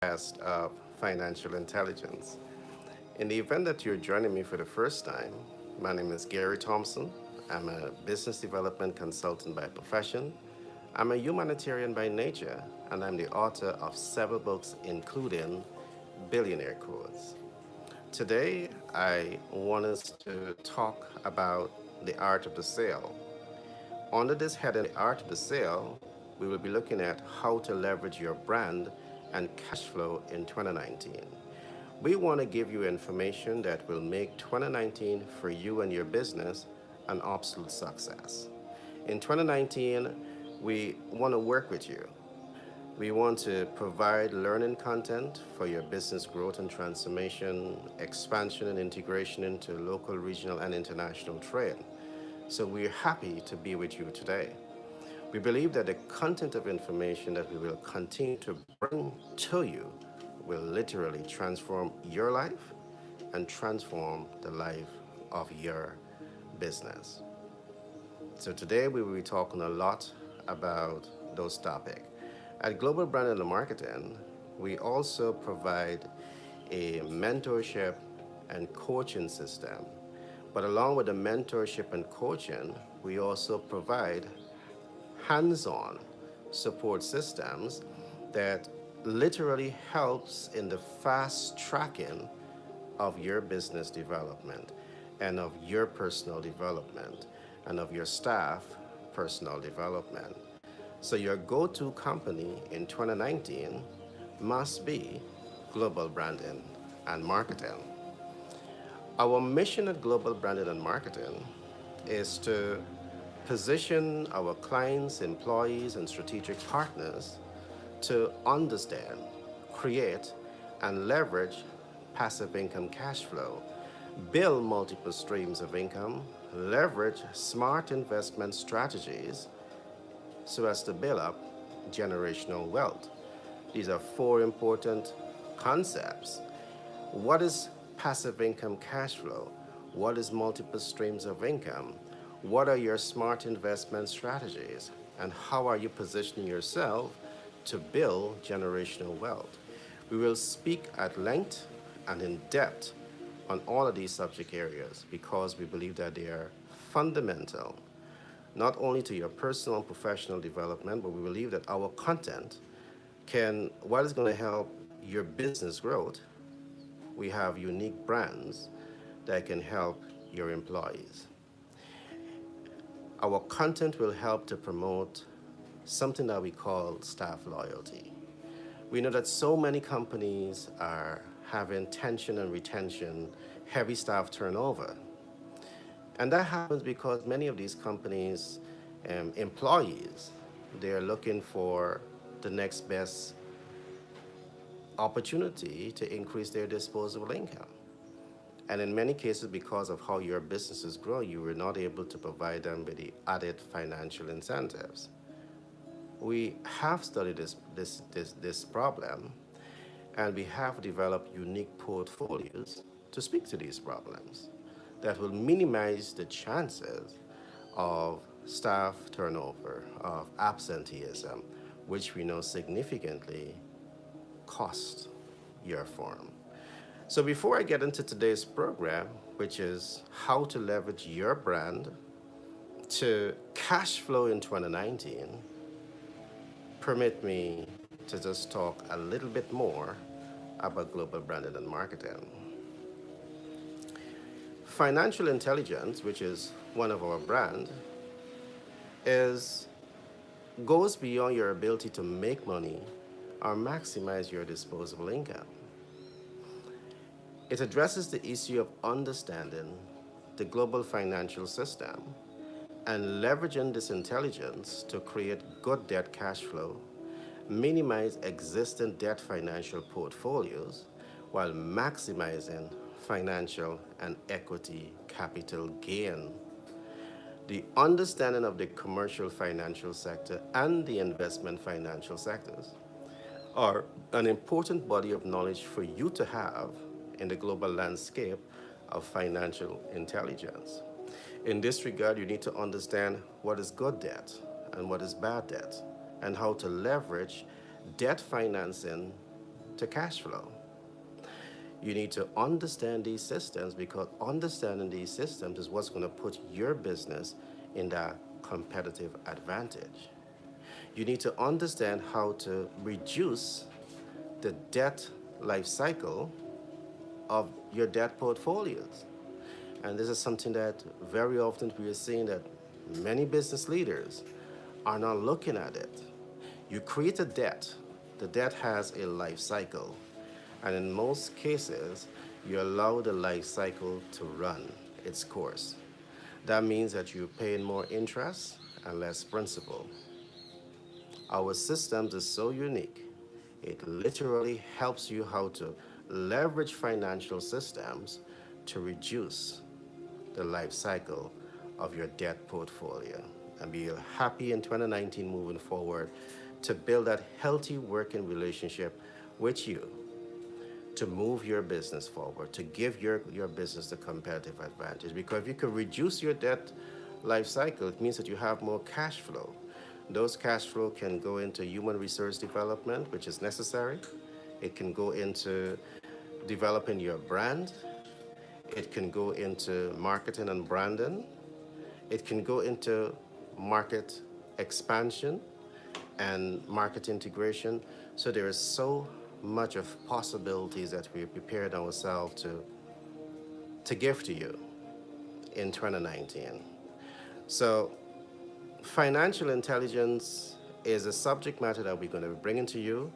podcast of financial intelligence. In the event that you're joining me for the first time, my name is Gary Thompson. I'm a business development consultant by profession. I'm a humanitarian by nature, and I'm the author of several books, including Billionaire Codes. Today, I want us to talk about the art of the sale. Under this heading, The Art of the Sale, we will be looking at how to leverage your brand and cash flow in 2019. We want to give you information that will make 2019 for you and your business an absolute success. In 2019, we want to work with you. We want to provide learning content for your business growth and transformation, expansion and integration into local, regional, and international trade. So we're happy to be with you today. We believe that the content of information that we will continue to bring to you will literally transform your life and transform the life of your business. So today we will be talking a lot about those topics. At Global Branding and Marketing, we also provide a mentorship and coaching system. But along with the mentorship and coaching, we also provide hands-on support systems that literally helps in the fast tracking of your business development and of your personal development and of your staff personal development. So your go-to company in 2019 must be Global Branding and Marketing. Our mission at Global Branding and Marketing is to position our clients, employees, and strategic partners to understand, create, and leverage passive income cash flow, build multiple streams of income, leverage smart investment strategies so as to build up generational wealth. These are four important concepts. What is passive income cash flow? What is multiple streams of income? What are your smart investment strategies? And how are you positioning yourself to build generational wealth? We will speak at length and in depth on all of these subject areas because we believe that they are fundamental, not only to your personal and professional development, but we believe that our content can, while it's going to help your business growth, we have unique brands that can help your employees. Our content will help to promote something that we call staff loyalty. We know that so many companies are having tension and retention, heavy staff turnover. And that happens because many of these companies, employees, they are looking for the next best opportunity to increase their disposable income. And in many cases, because of how your businesses grow, you were not able to provide them with the added financial incentives. We have studied this problem, and we have developed unique portfolios to speak to these problems that will minimize the chances of staff turnover, of absenteeism, which we know significantly cost your firm. So before I get into today's program, which is how to leverage your brand to cash flow in 2019, permit me to just talk a little bit more about global branding and marketing. Financial intelligence, which is one of our brand, is goes beyond your ability to make money or maximize your disposable income. It addresses the issue of understanding the global financial system and leveraging this intelligence to create good debt cash flow, minimize existing debt financial portfolios while maximizing financial and equity capital gain. The understanding of the commercial financial sector and the investment financial sectors are an important body of knowledge for you to have in the global landscape of financial intelligence. In this regard, you need to understand what is good debt and what is bad debt, and how to leverage debt financing to cash flow. You need to understand these systems because understanding these systems is what's going to put your business in that competitive advantage. You need to understand how to reduce the debt life cycle of your debt portfolios. And this is something that very often we are seeing that many business leaders are not looking at it. You create a debt, the debt has a life cycle. And in most cases, you allow the life cycle to run its course. That means that you're paying more interest and less principal. Our systems is so unique. It literally helps you how to leverage financial systems to reduce the life cycle of your debt portfolio and be happy in 2019 moving forward to build that healthy working relationship with you to move your business forward, to give your business the competitive advantage. Because if you can reduce your debt life cycle, it means that you have more cash flow. Those cash flow can go into human resource development, which is necessary. It can go into developing your brand. It can go into marketing and branding. It can go into market expansion and market integration. So there is so much of possibilities that we prepared ourselves to give to you in 2019. So financial intelligence is a subject matter that we're going to be bringing to you.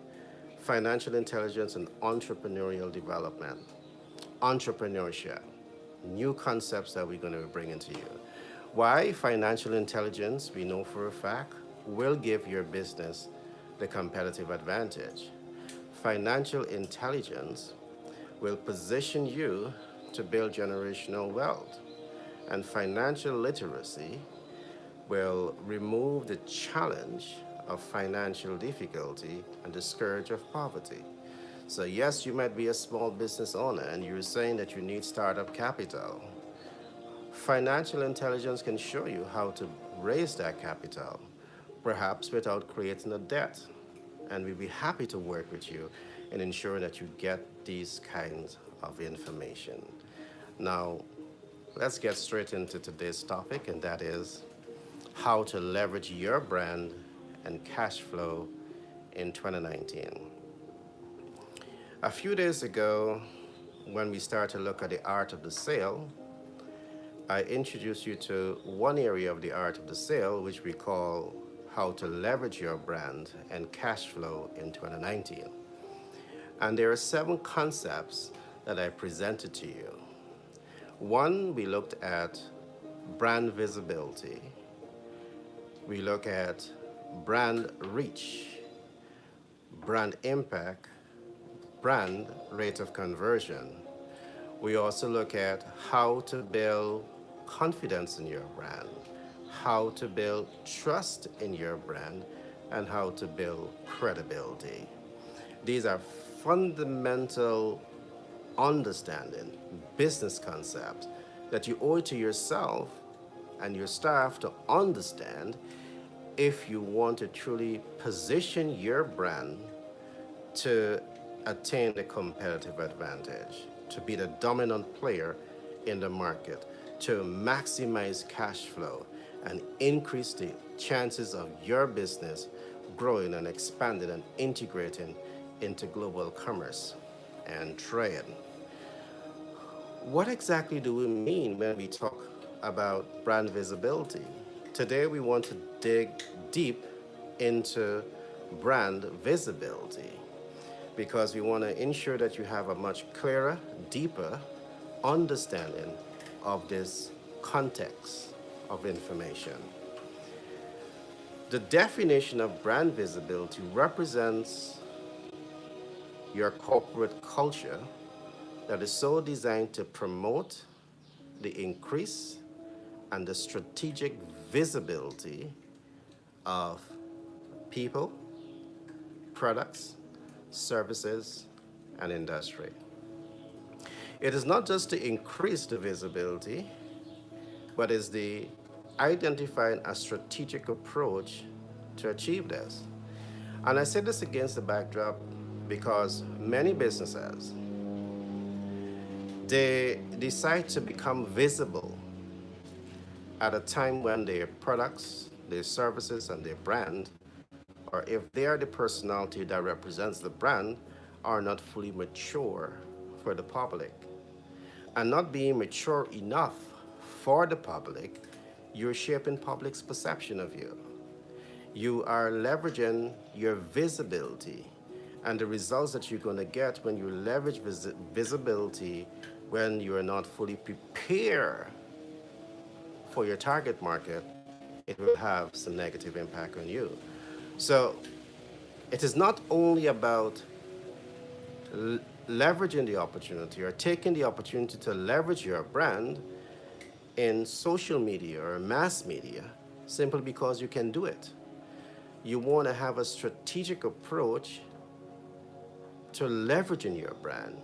Financial intelligence and entrepreneurial development, entrepreneurship, new concepts that we're going to be bringing to you. Why financial intelligence, we know for a fact, will give your business the competitive advantage. Financial intelligence will position you to build generational wealth. And financial literacy will remove the challenge of financial difficulty and the scourge of poverty. So yes, you might be a small business owner and you're saying that you need startup capital. Financial intelligence can show you how to raise that capital, perhaps without creating a debt. And we'd be happy to work with you in ensuring that you get these kinds of information. Now, let's get straight into today's topic, and that is how to leverage your brand and cash flow in 2019. A few days ago, when we started to look at the art of the sale, I introduced you to one area of the art of the sale, which we call how to leverage your brand and cash flow in 2019. And there are 7 concepts that I presented to you. One, we looked at brand visibility. We look at brand reach, brand impact, brand rate of conversion. We also look at how to build confidence in your brand, how to build trust in your brand, and how to build credibility. These are fundamental understanding, business concepts that you owe it to yourself and your staff to understand if you want to truly position your brand to attain a competitive advantage, to be the dominant player in the market, to maximize cash flow and increase the chances of your business growing and expanding and integrating into global commerce and trade. What exactly do we mean when we talk about brand visibility? Today we want to dig deep into brand visibility because we want to ensure that you have a much clearer, deeper understanding of this context of information. The definition of brand visibility represents your corporate culture that is so designed to promote the increase and the strategic visibility of people, products, services, and industry. It is not just to increase the visibility, but is the identifying a strategic approach to achieve this. And I say this against the backdrop because many businesses, they decide to become visible at a time when their products, their services, and their brand, or if they are the personality that represents the brand, are not fully mature for the public. And not being mature enough for the public, you're shaping public's perception of you. You are leveraging your visibility and the results that you're going to get when you leverage visibility when you are not fully prepared for your target market, it will have some negative impact on you. So it is not only about leveraging the opportunity or taking the opportunity to leverage your brand in social media or mass media simply because you can do it. You want to have a strategic approach to leveraging your brand.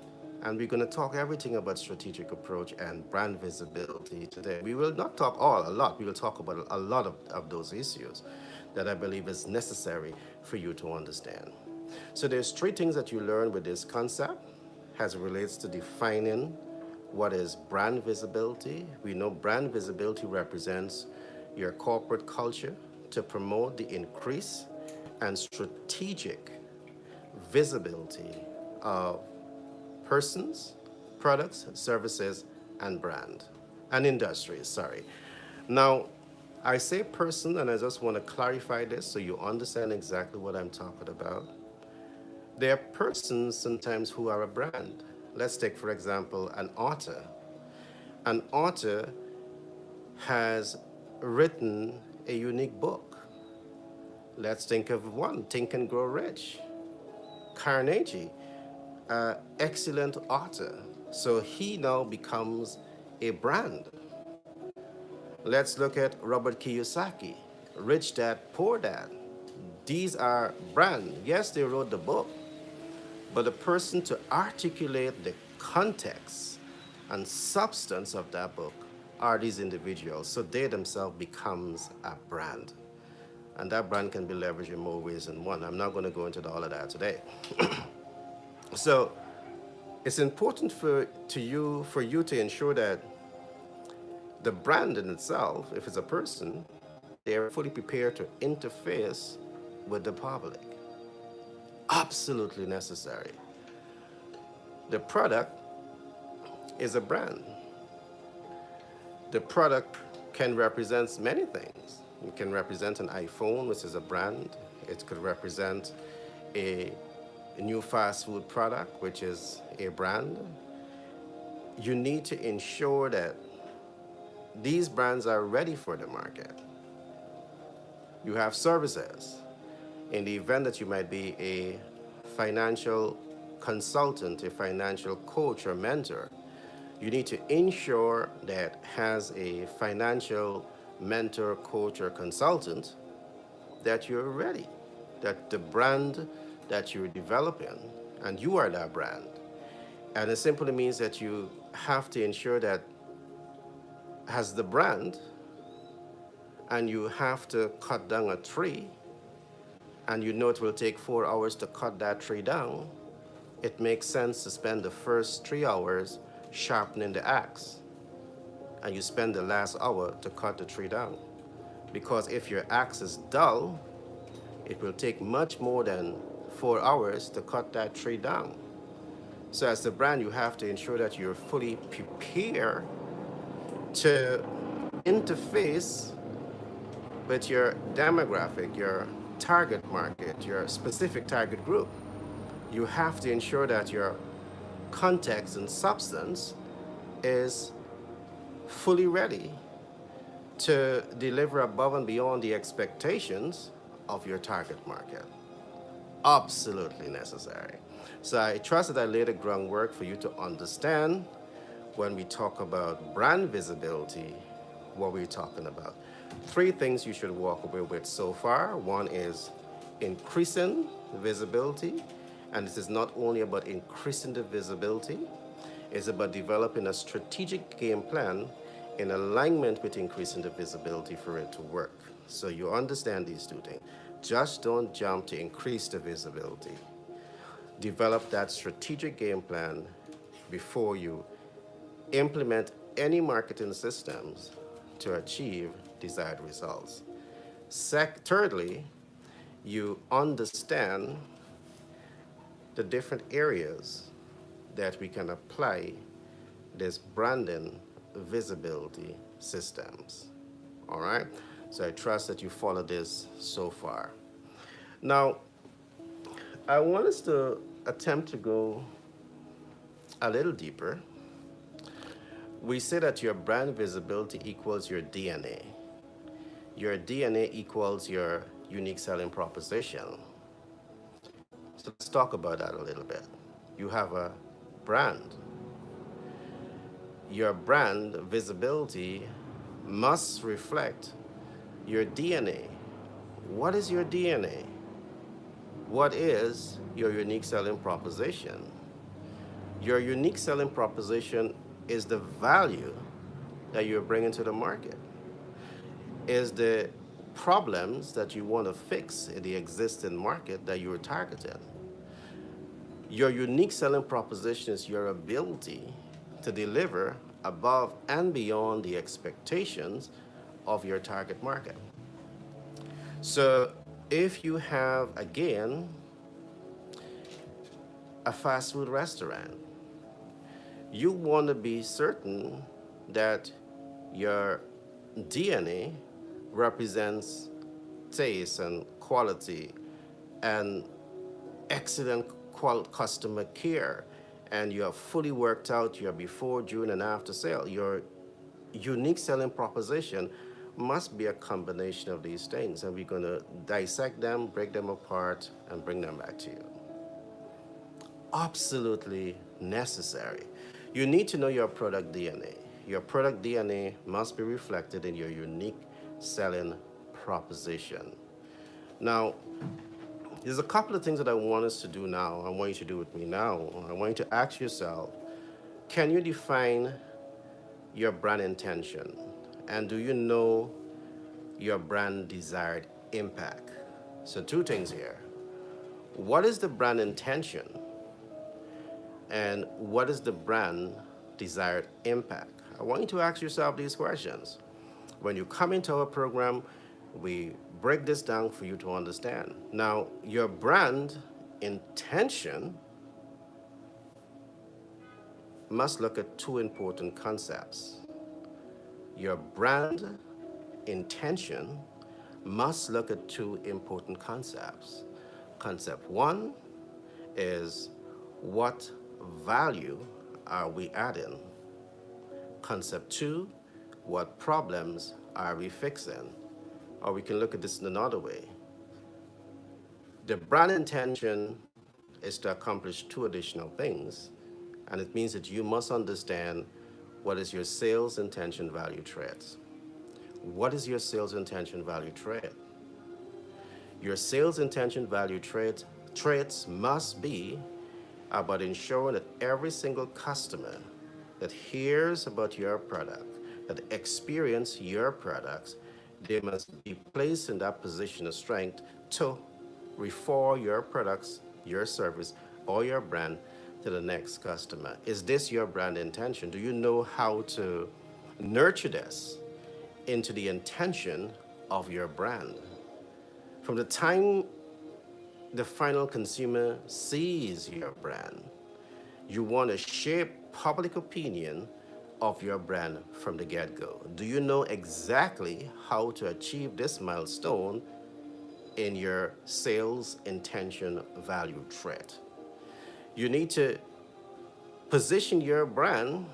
And we're going to talk everything about strategic approach and brand visibility today. We will not talk a lot. We will talk about a lot of those issues that I believe is necessary for you to understand. So there's three things that you learn with this concept as it relates to defining what is brand visibility. We know brand visibility represents your corporate culture to promote the increase and strategic visibility of persons, products, services, and brand, and industries, sorry. Now, I say person, and I just want to clarify this so you understand exactly what I'm talking about. There are persons sometimes who are a brand. Let's take, for example, an author. An author has written a unique book. Let's think of one, Think and Grow Rich. Carnegie, excellent author. So he now becomes a brand. Let's look at Robert Kiyosaki, Rich Dad, Poor Dad. These are brand. Yes, they wrote the book, but the person to articulate the context and substance of that book are these individuals. So they themselves becomes a brand. And that brand can be leveraged in more ways than one. I'm not going to go into all of that today. So it's important for you to ensure that the brand in itself, if it's a person, they are fully prepared to interface with the public. Absolutely necessary. The product is a brand. The product can represent many things. It can represent an iPhone, which is a brand. It could represent a new fast food product, which is a brand. You need to ensure that these brands are ready for the market. You have services. In the event that you might be a financial consultant, a financial coach or mentor, you need to ensure that as a financial mentor, coach, or consultant, that you're ready, that the brand that you're developing, and you are that brand. And it simply means that you have to ensure that as the brand, and you have to cut down a tree, and you know it will take 4 hours to cut that tree down, it makes sense to spend the first 3 hours sharpening the axe, and you spend the last hour to cut the tree down. Because if your axe is dull, it will take much more than 4 hours to cut that tree down. So as the brand, you have to ensure that you're fully prepared to interface with your demographic, your target market, your specific target group. You have to ensure that your context and substance is fully ready to deliver above and beyond the expectations of your target market. Absolutely necessary. So I trust that I laid the groundwork for you to understand when we talk about brand visibility, what we're talking about. Three things you should walk away with so far. One is increasing visibility, and this is not only about increasing the visibility, it's about developing a strategic game plan in alignment with increasing the visibility for it to work. So you understand these two things. Just don't jump to increase the visibility. Develop that strategic game plan before you implement any marketing systems to achieve desired results. Thirdly, you understand the different areas that we can apply this branding visibility systems. All right? So I trust that you follow this so far. Now, I want us to attempt to go a little deeper. We say that your brand visibility equals your DNA. Your DNA equals your unique selling proposition. So let's talk about that a little bit. You have a brand. Your brand visibility must reflect your DNA. What is your DNA? What is your unique selling proposition? Your unique selling proposition is the value that you're bringing to the market, is the problems that you want to fix in the existing market that you're targeting. Your unique selling proposition is your ability to deliver above and beyond the expectations of your target market. So if you have, again, a fast food restaurant, you want to be certain that your DNA represents taste and quality and excellent customer care, and you have fully worked out your before, during, and after sale. Your unique selling proposition must be a combination of these things, and we're going to dissect them, break them apart, and bring them back to you. Absolutely necessary. You need to know your product DNA. Your product DNA must be reflected in your unique selling proposition. Now, there's a couple of things that I want us to do now. I want you to do with me now. I want you to ask yourself, can you define your brand intention? And do you know your brand desired impact? So two things here. What is the brand intention? And what is the brand desired impact? I want you to ask yourself these questions. When you come into our program, we break this down for you to understand. Now, your brand intention must look at two important concepts. Your brand intention must look at two important concepts. Concept one is, what value are we adding? Concept two, what problems are we fixing? Or we can look at this in another way. The brand intention is to accomplish two additional things, and it means that you must understand what is your sales intention value traits. What is your sales intention value trait? Your sales intention value traits must be about ensuring that every single customer that hears about your product, that experience your products, they must be placed in that position of strength to refer your products, your service, or your brand to the next customer. Is this your brand intention? Do you know how to nurture this into the intention of your brand? From the time the final consumer sees your brand, you want to shape public opinion of your brand from the get-go. Do you know exactly how to achieve this milestone in your sales intention value trait? You need to position your brand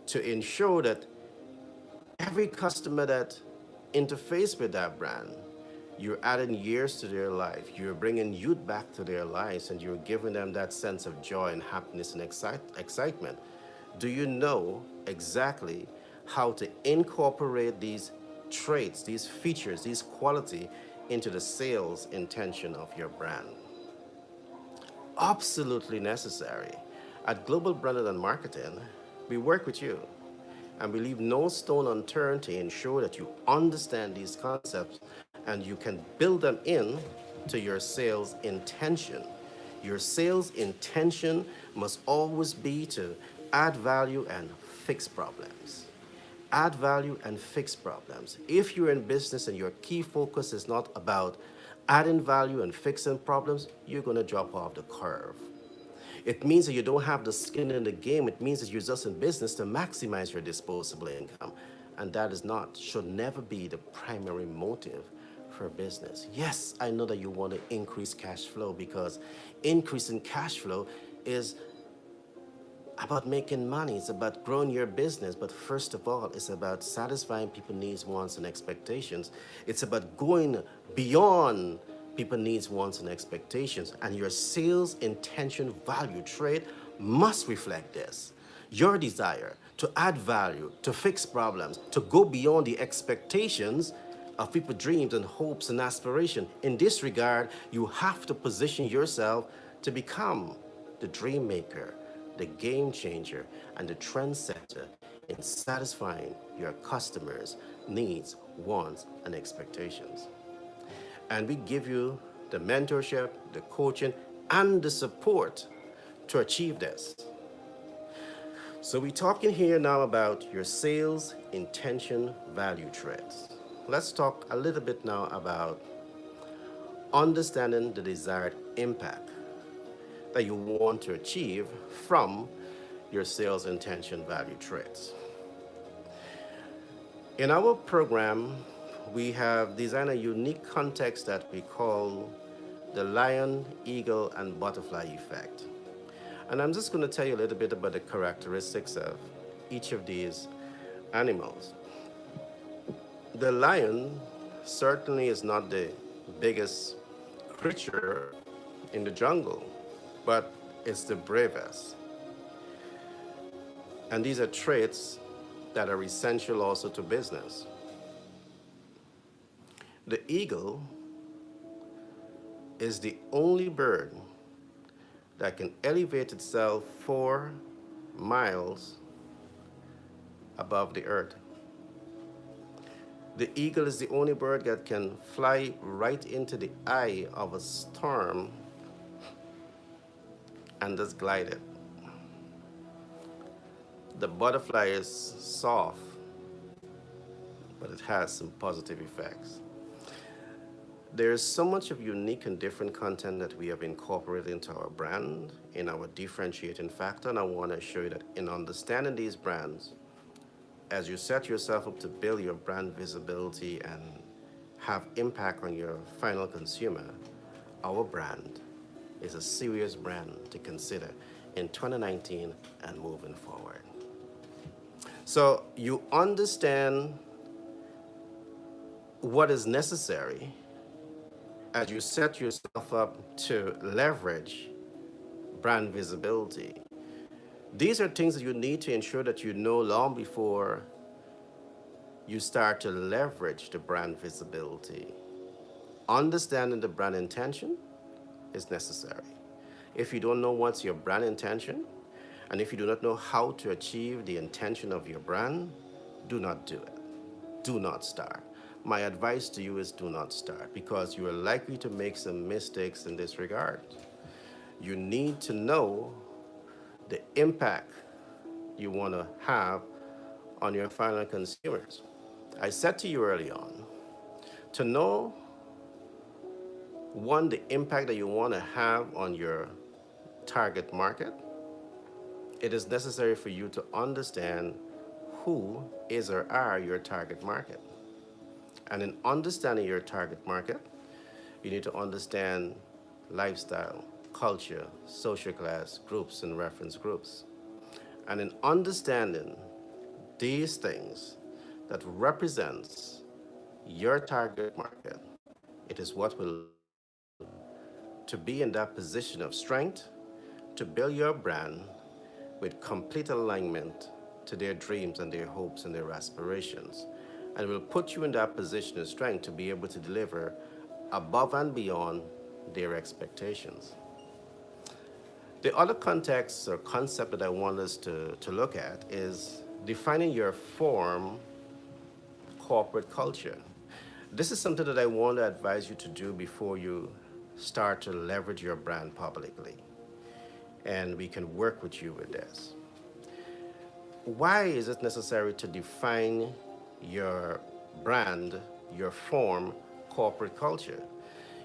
to ensure that every customer that interfaces with that brand, you're adding years to their life. You're bringing youth back to their lives, and you're giving them that sense of joy and happiness and excitement. Do you know exactly how to incorporate these traits, these features, these qualities into the sales intention of your brand? Absolutely necessary. At Global Branding and Marketing, we work with you, and we leave no stone unturned to ensure that you understand these concepts and you can build them in to your sales intention. Your sales intention must always be to add value and fix problems. Add value and fix problems. If you're in business and your key focus is not about adding value and fixing problems, you're going to drop off the curve. It means that you don't have the skin in the game. It means that you're just in business to maximize your disposable income. And that is not, should never be the primary motive for business. Yes, I know that you want to increase cash flow because increasing cash flow is about making money. It's about growing your business. But first of all, it's about satisfying people's needs, wants, and expectations. It's about going beyond people's needs, wants, and expectations. And your sales intention value trade must reflect this. Your desire to add value, to fix problems, to go beyond the expectations of people's dreams and hopes and aspiration. In this regard, you have to position yourself to become the dream maker, the game changer, and the trendsetter in satisfying your customers' needs, wants, and expectations. And we give you the mentorship, the coaching, and the support to achieve this. So we're talking here now about your sales intention value traits. Let's talk a little bit now about understanding the desired impact that you want to achieve from your sales intention value traits. In our program, we have designed a unique context that we call the lion, eagle, and butterfly effect. And I'm just going to tell you a little bit about the characteristics of each of these animals. The lion certainly is not the biggest creature in the jungle, but it's the bravest. And these are traits that are essential also to business. The eagle is the only bird that can elevate itself 4 miles above the earth. The eagle is the only bird that can fly right into the eye of a storm and just glide it. The butterfly is soft, but it has some positive effects. There's so much of unique and different content that we have incorporated into our brand, in our differentiating factor, and I want to show you that in understanding these brands, as you set yourself up to build your brand visibility and have impact on your final consumer, our brand is a serious brand to consider in 2019 and moving forward. So you understand what is necessary as you set yourself up to leverage brand visibility. These are things that you need to ensure that you know long before you start to leverage the brand visibility. Understanding the brand intention is necessary. If you don't know what's your brand intention, and if you do not know how to achieve the intention of your brand, do not do it. Do not start. My advice to you is do not start because you are likely to make some mistakes in this regard. You need to know the impact you want to have on your final consumers. I said to you early on, to know one, the impact that you want to have on your target market, it is necessary for you to understand who is or are your target market. And in understanding your target market, you need to understand lifestyle, culture, social class, groups, and reference groups. And in understanding these things that represents your target market, it is what will to be in that position of strength to build your brand with complete alignment to their dreams and their hopes and their aspirations, and will put you in that position of strength to be able to deliver above and beyond their expectations. The other context or concept that I want us to look at is defining your form corporate culture. This is something that I want to advise you to do before you start to leverage your brand publicly. And we can work with you with this. Why is it necessary to define your brand, your form, corporate culture?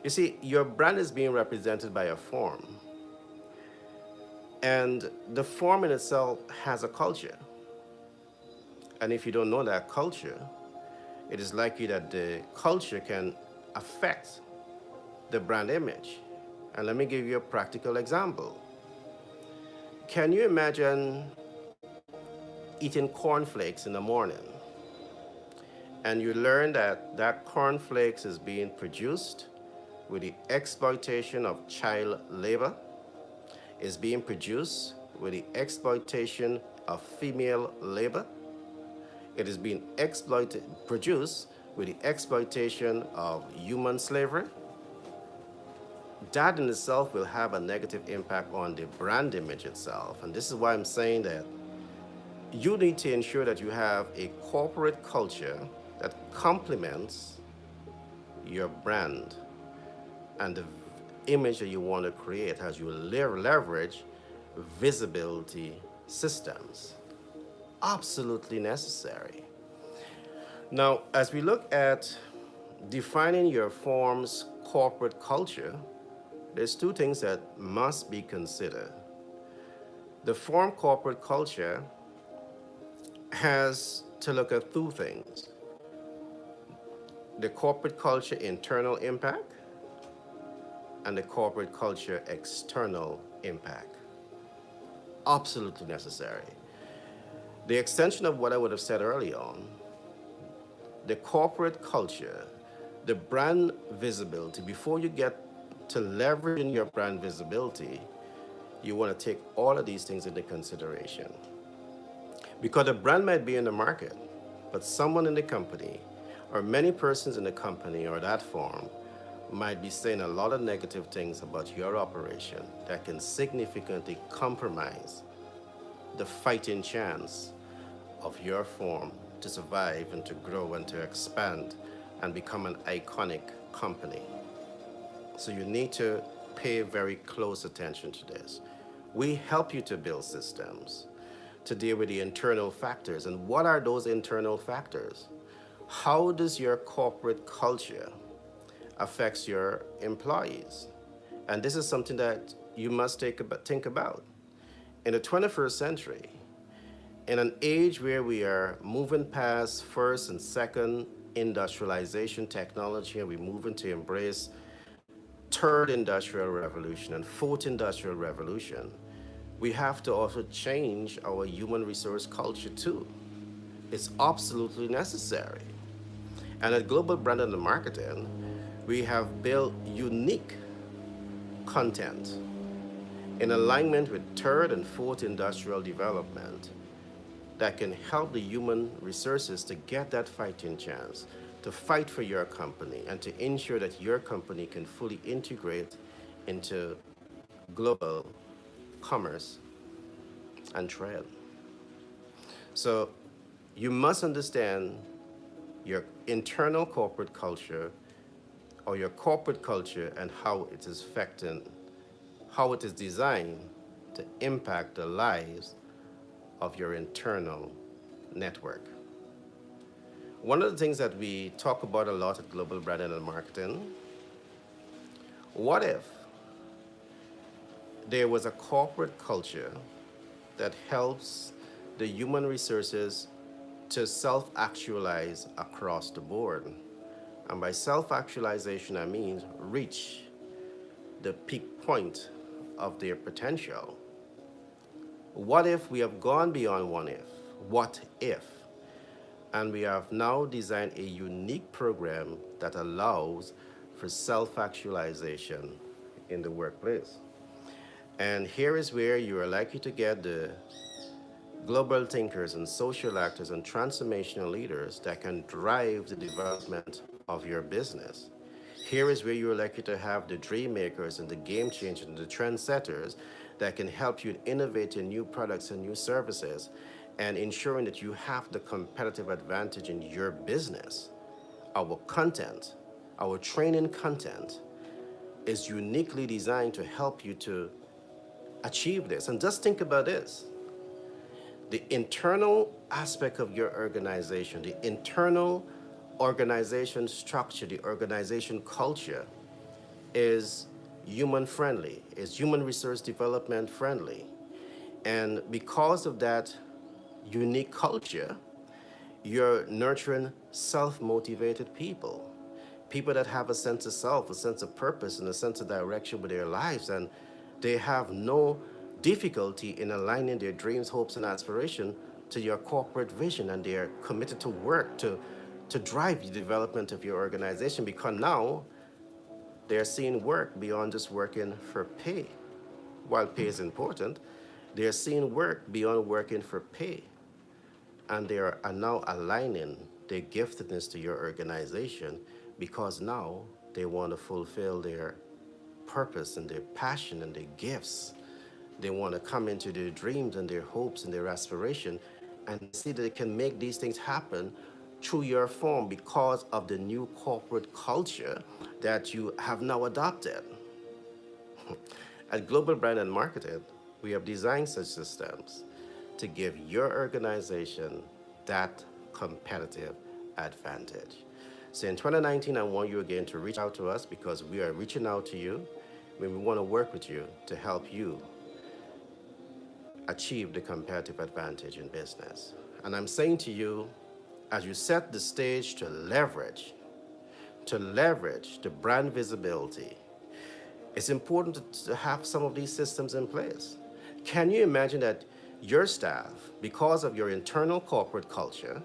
You see, your brand is being represented by a form, and the form in itself has a culture. And if you don't know that culture, it is likely that the culture can affect the brand image. And let me give you a practical example. Can you imagine eating cornflakes in the morning and you learn that that cornflakes is being produced with the exploitation of child labor, is being produced with the exploitation of female labor, it is being produced with the exploitation of human slavery? That in itself will have a negative impact on the brand image itself. And this is why I'm saying that you need to ensure that you have a corporate culture that complements your brand and the image that you want to create as you leverage visibility systems. Absolutely necessary. Now, as we look at defining your form's corporate culture, there's two things that must be considered. The form corporate culture has to look at two things: the corporate culture internal impact and the corporate culture external impact. Absolutely necessary. The extension of what I would have said early on, the corporate culture, the brand visibility, before you get to leveraging your brand visibility, you want to take all of these things into consideration. Because the brand might be in the market, but someone in the company or many persons in the company or that firm might be saying a lot of negative things about your operation that can significantly compromise the fighting chance of your firm to survive and to grow and to expand and become an iconic company. So you need to pay very close attention to this. We help you to build systems to deal with the internal factors. And what are those internal factors? How does your corporate culture affects your employees? And this is something that you must think about. In the 21st century, in an age where we are moving past first and second industrialization technology, and we're moving to embrace third industrial revolution and fourth industrial revolution, we have to also change our human resource culture too. It's absolutely necessary. And at Global Branding and Marketing, we have built unique content in alignment with third and fourth industrial development that can help the human resources to get that fighting chance, to fight for your company, and to ensure that your company can fully integrate into global commerce and trade. So you must understand your internal corporate culture or your corporate culture and how it is affecting, how it is designed to impact the lives of your internal network. One of the things that we talk about a lot at Global Branding and Marketing, what if there was a corporate culture that helps the human resources to self-actualize across the board? And by self-actualization, I mean reach the peak point of their potential. What if we have gone beyond one if? What if? And we have now designed a unique program that allows for self-actualization in the workplace. And here is where you are likely to get the global thinkers and social actors and transformational leaders that can drive the development of your business. Here is where you're likely to have the dream makers and the game changers and the trendsetters that can help you innovate in new products and new services and ensuring that you have the competitive advantage in your business. Our content, our training content is uniquely designed to help you to achieve this. And just think about this: the internal aspect of your organization, the internal organization structure, the organization culture is human friendly, is human resource development friendly. And because of that unique culture, you're nurturing self motivated people, people that have a sense of self, a sense of purpose, and a sense of direction with their lives. And they have no difficulty in aligning their dreams, hopes, and aspirations to your corporate vision. And they're committed to work to drive the development of your organization, because now they're seeing work beyond just working for pay. While pay is important, they're seeing work beyond working for pay. And they are now aligning their giftedness to your organization, because now they want to fulfill their purpose and their passion and their gifts. They want to come into their dreams and their hopes and their aspiration and see that they can make these things happen through your form, because of the new corporate culture that you have now adopted. At Global Brand and Marketing, we have designed such systems to give your organization that competitive advantage. So in 2019, I want you again to reach out to us, because we are reaching out to you when we want to work with you to help you achieve the competitive advantage in business. And I'm saying to you, as you set the stage to leverage the brand visibility, it's important to have some of these systems in place. Can you imagine that your staff, because of your internal corporate culture,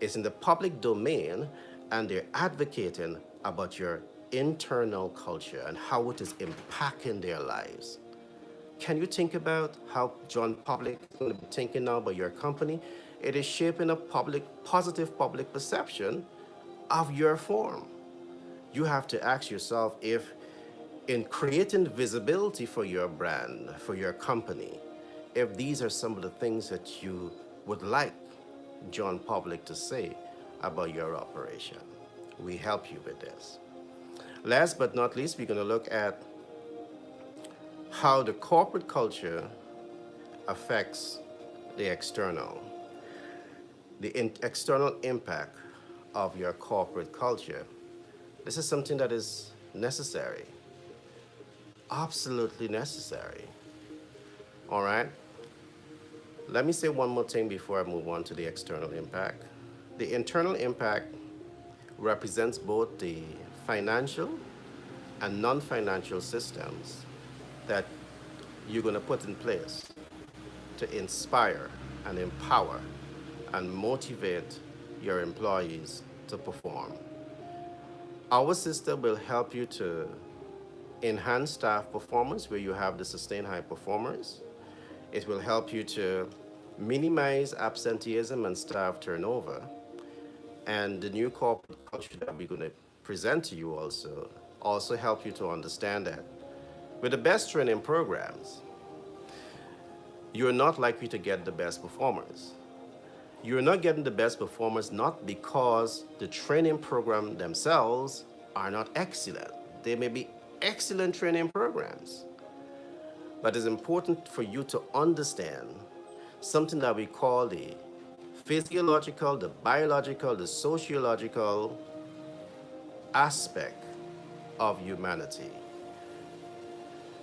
is in the public domain and they're advocating about your internal culture and how it is impacting their lives? Can you think about how John Public is going to be thinking now about your company? It is shaping a positive public perception of your firm. You have to ask yourself if, in creating visibility for your brand, for your company, if these are some of the things that you would like John Public to say about your operation. We help you with this. Last but not least, we're going to look at how the corporate culture affects the external, external impact of your corporate culture. This is something that is necessary, absolutely necessary. All right? Let me say one more thing before I move on to the external impact. The internal impact represents both the financial and non-financial systems that you're going to put in place to inspire and empower and motivate your employees to perform. Our system will help you to enhance staff performance where you have the sustained high performers. It will help you to minimize absenteeism and staff turnover. And the new corporate culture that we're going to present to you also help you to understand that with the best training programs, you're not likely to get the best performers. You're not getting the best performers not because the training program themselves are not excellent. They may be excellent training programs, but it's important for you to understand something that we call the physiological, the biological, the sociological aspect of humanity.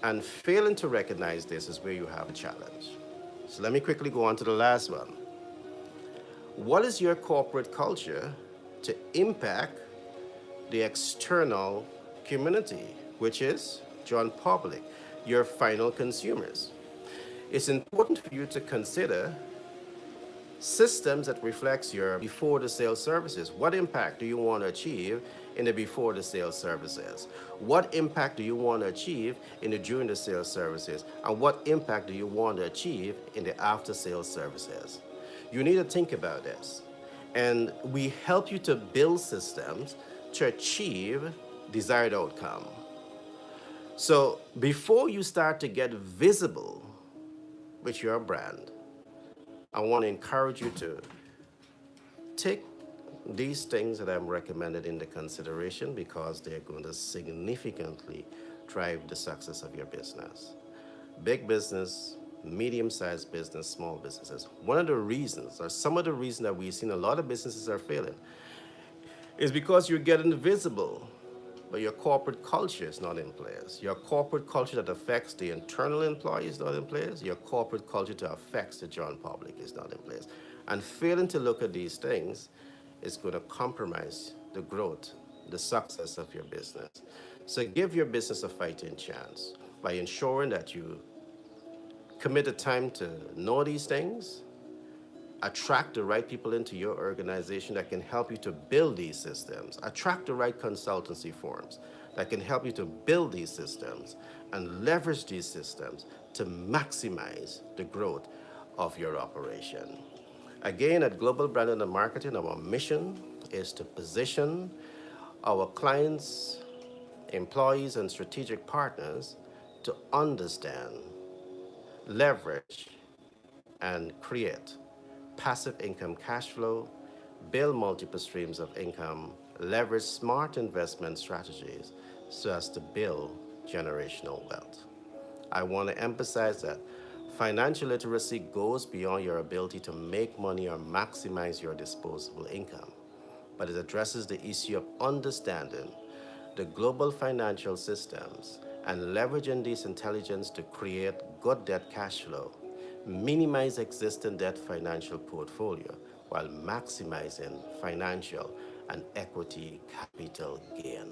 And failing to recognize this is where you have a challenge. So let me quickly go on to the last one. What is your corporate culture to impact the external community, which is John Public, your final consumers? It's important for you to consider systems that reflects your before the sale services. What impact do you want to achieve in the before the sale services? What impact do you want to achieve in the during the sale services? And what impact do you want to achieve in the after sale services? You need to think about this. And we help you to build systems to achieve desired outcome. So before you start to get visible with your brand, I want to encourage you to take these things that I'm recommended into consideration, because they're going to significantly drive the success of your business. Big business, medium-sized business, small businesses. One of the reasons, or some of the reasons that we've seen a lot of businesses are failing, is because you're getting visible, but your corporate culture is not in place. Your corporate culture that affects the internal employee is not in place. Your corporate culture that affects the general public is not in place. And failing to look at these things is going to compromise the growth, the success of your business. So give your business a fighting chance by ensuring that you commit the time to know these things, attract the right people into your organization that can help you to build these systems, attract the right consultancy firms that can help you to build these systems and leverage these systems to maximize the growth of your operation. Again, at Global Branding and Marketing, our mission is to position our clients, employees, and strategic partners to understand, leverage, and create passive income cash flow, build multiple streams of income, leverage smart investment strategies so as to build generational wealth. I want to emphasize that financial literacy goes beyond your ability to make money or maximize your disposable income, but it addresses the issue of understanding the global financial systems and leveraging this intelligence to create good debt cash flow, minimize existing debt financial portfolio while maximizing financial and equity capital gain.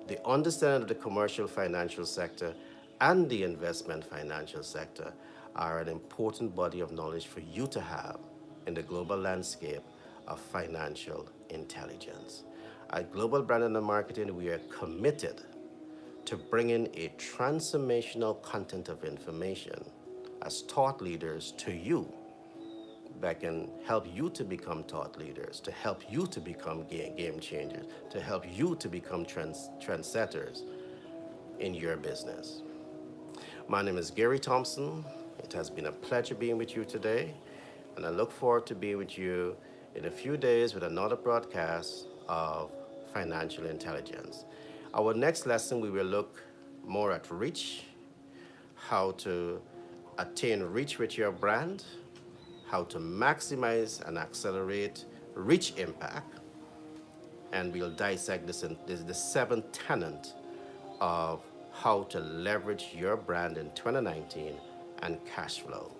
The understanding of the commercial financial sector and the investment financial sector are an important body of knowledge for you to have in the global landscape of financial intelligence. At Global Branding and Marketing, we are committed to bringing a transformational content of information as thought leaders to you that can help you to become thought leaders, to help you to become game changers, to help you to become trendsetters in your business. My name is Gary Thompson. It has been a pleasure being with you today, and I look forward to being with you in a few days with another broadcast of financial intelligence. Our next lesson, we will look more at reach, how to attain reach with your brand, how to maximize and accelerate reach impact, and we'll dissect this in the seventh tenet of how to leverage your brand in 2019 and cash flow.